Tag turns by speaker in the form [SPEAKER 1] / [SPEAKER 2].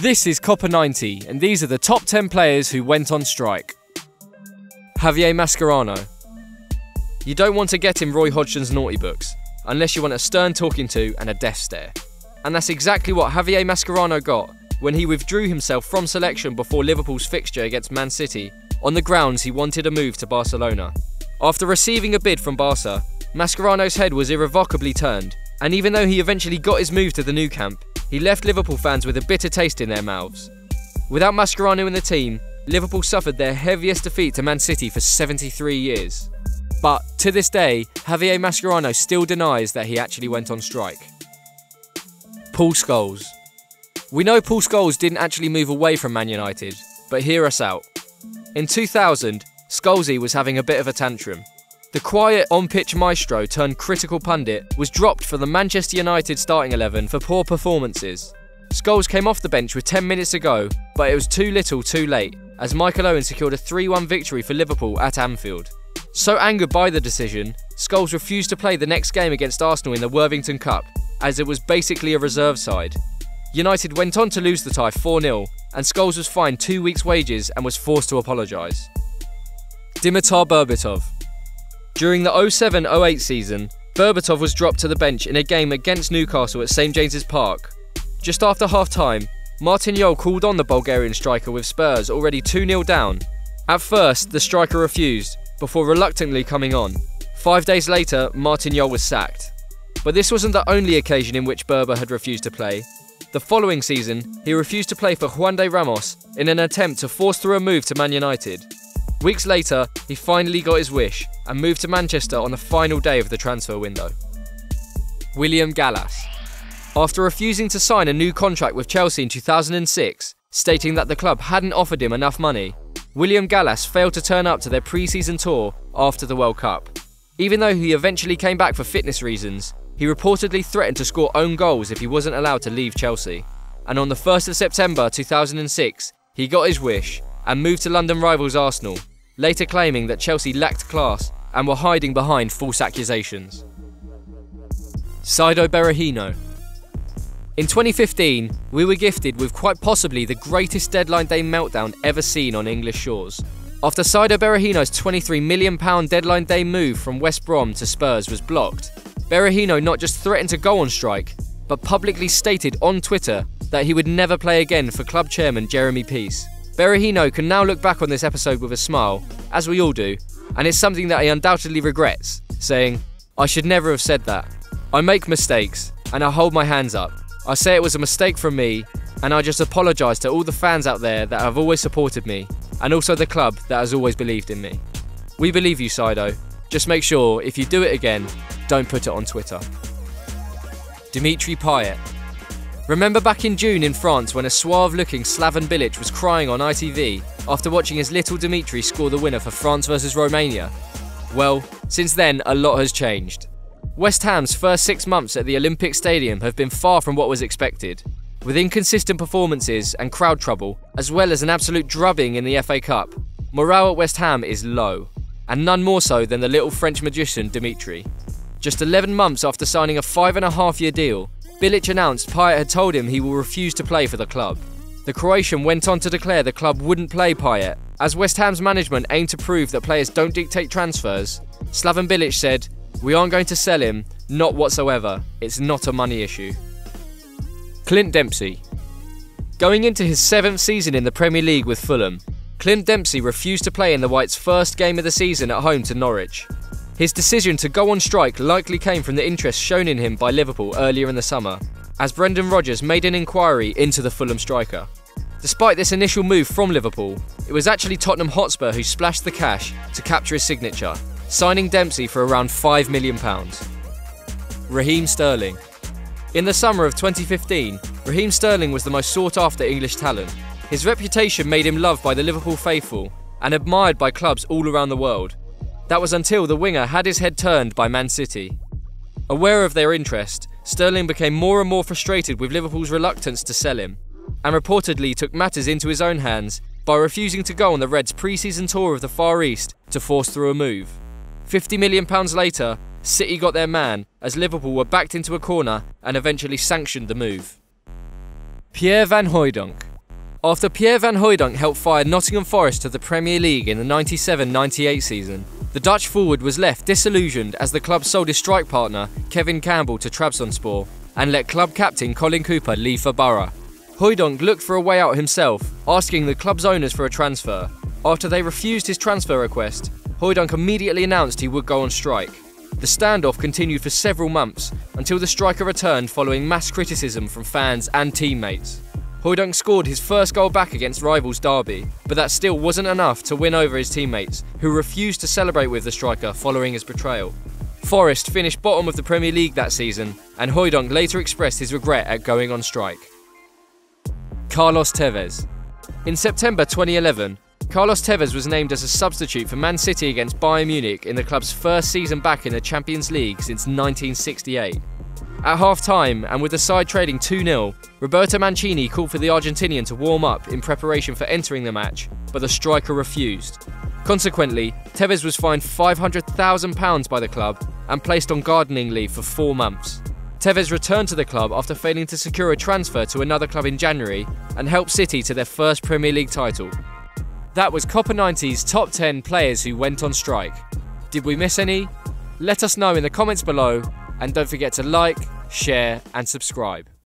[SPEAKER 1] This is Copper 90, and these are the top 10 players who went on strike. Javier Mascherano. You don't want to get in Roy Hodgson's naughty books, unless you want a stern talking to and a death stare. And that's exactly what Javier Mascherano got when he withdrew himself from selection before Liverpool's fixture against Man City on the grounds he wanted a move to Barcelona. After receiving a bid from Barca, Mascherano's head was irrevocably turned, and even though he eventually got his move to the Nou Camp, he left Liverpool fans with a bitter taste in their mouths. Without Mascherano in the team, Liverpool suffered their heaviest defeat to Man City for 73 years. But to this day, Javier Mascherano still denies that he actually went on strike. Paul Scholes. We know Paul Scholes didn't actually move away from Man United, but hear us out. In 2000, Scholesy was having a bit of a tantrum. The quiet on-pitch maestro turned critical pundit was dropped for the Manchester United starting 11 for poor performances. Scholes came off the bench with 10 minutes to go, but it was too little too late, as Michael Owen secured a 3-1 victory for Liverpool at Anfield. So angered by the decision, Scholes refused to play the next game against Arsenal in the Worthington Cup, as it was basically a reserve side. United went on to lose the tie 4-0, and Scholes was fined 2 weeks' wages and was forced to apologise. Dimitar Berbatov. During the 07-08 season, Berbatov was dropped to the bench in a game against Newcastle at St James's Park. Just after half-time, Martin Jol called on the Bulgarian striker with Spurs already 2-0 down. At first, the striker refused, before reluctantly coming on. 5 days later, Martin Jol was sacked. But this wasn't the only occasion in which Berba had refused to play. The following season, he refused to play for Juan de Ramos in an attempt to force through a move to Man United. Weeks later, he finally got his wish and moved to Manchester on the final day of the transfer window. William Gallas. After refusing to sign a new contract with Chelsea in 2006, stating that the club hadn't offered him enough money, William Gallas failed to turn up to their pre-season tour after the World Cup. Even though he eventually came back for fitness reasons, he reportedly threatened to score own goals if he wasn't allowed to leave Chelsea. And on the 1st of September 2006, he got his wish and moved to London rivals Arsenal, later claiming that Chelsea lacked class and were hiding behind false accusations. SAIDO Berahino. In 2015, we were gifted with quite possibly the greatest deadline day meltdown ever seen on English shores. After SAIDO Berahino's £23 million deadline day move from West Brom to Spurs was blocked, Berahino not just threatened to go on strike, but publicly stated on Twitter that he would never play again for club chairman Jeremy Peace. Berahino can now look back on this episode with a smile, as we all do, and it's something that he undoubtedly regrets, saying, "I should never have said that. I make mistakes, and I hold my hands up. I say it was a mistake from me, and I just apologise to all the fans out there that have always supported me, and also the club that has always believed in me." We believe you, Saido. Just make sure, if you do it again, don't put it on Twitter. Dimitri Payet. Remember back in June in France when a suave-looking Slaven Bilic was crying on ITV after watching his little Dimitri score the winner for France versus Romania? Well, since then, a lot has changed. West Ham's first 6 months at the Olympic Stadium have been far from what was expected. With inconsistent performances and crowd trouble, as well as an absolute drubbing in the FA Cup, morale at West Ham is low, and none more so than the little French magician Dimitri. Just 11 months after signing a 5.5-year deal, Bilic announced Payet had told him he will refuse to play for the club. The Croatian went on to declare the club wouldn't play Payet, as West Ham's management aimed to prove that players don't dictate transfers. Slaven Bilic said, "We aren't going to sell him, not whatsoever. It's not a money issue." Clint Dempsey. Going into his 7th season in the Premier League with Fulham, Clint Dempsey refused to play in the Whites' first game of the season at home to Norwich. His decision to go on strike likely came from the interest shown in him by Liverpool earlier in the summer, as Brendan Rodgers made an inquiry into the Fulham striker. Despite this initial move from Liverpool, it was actually Tottenham Hotspur who splashed the cash to capture his signature, signing Dempsey for around £5 million. Raheem Sterling. In the summer of 2015, Raheem Sterling was the most sought-after English talent. His reputation made him loved by the Liverpool faithful and admired by clubs all around the world. That was until the winger had his head turned by Man City. Aware of their interest, Sterling became more and more frustrated with Liverpool's reluctance to sell him, and reportedly took matters into his own hands by refusing to go on the Reds' pre-season tour of the Far East to force through a move. £50 million later, City got their man, as Liverpool were backed into a corner and eventually sanctioned the move. Pierre van Hooijdonk. After Pierre van Hooijdonk helped fire Nottingham Forest to the Premier League in the 97-98 season, the Dutch forward was left disillusioned as the club sold his strike partner, Kevin Campbell, to Trabzonspor and let club captain Colin Cooper leave for Borough. Hooijdonk looked for a way out himself, asking the club's owners for a transfer. After they refused his transfer request, Hooijdonk immediately announced he would go on strike. The standoff continued for several months until the striker returned following mass criticism from fans and teammates. Hooijdonk scored his first goal back against rivals Derby, but that still wasn't enough to win over his teammates, who refused to celebrate with the striker following his betrayal. Forest finished bottom of the Premier League that season, and Hooijdonk later expressed his regret at going on strike. Carlos Tevez. In September 2011, Carlos Tevez was named as a substitute for Man City against Bayern Munich in the club's first season back in the Champions League since 1968. At half-time, and with the side trailing 2-0, Roberto Mancini called for the Argentinian to warm up in preparation for entering the match, but the striker refused. Consequently, Tevez was fined £500,000 by the club and placed on gardening leave for 4 months. Tevez returned to the club after failing to secure a transfer to another club in January and helped City to their first Premier League title. That was Copper 90's top 10 players who went on strike. Did we miss any? Let us know in the comments below, and don't forget to like, share and subscribe.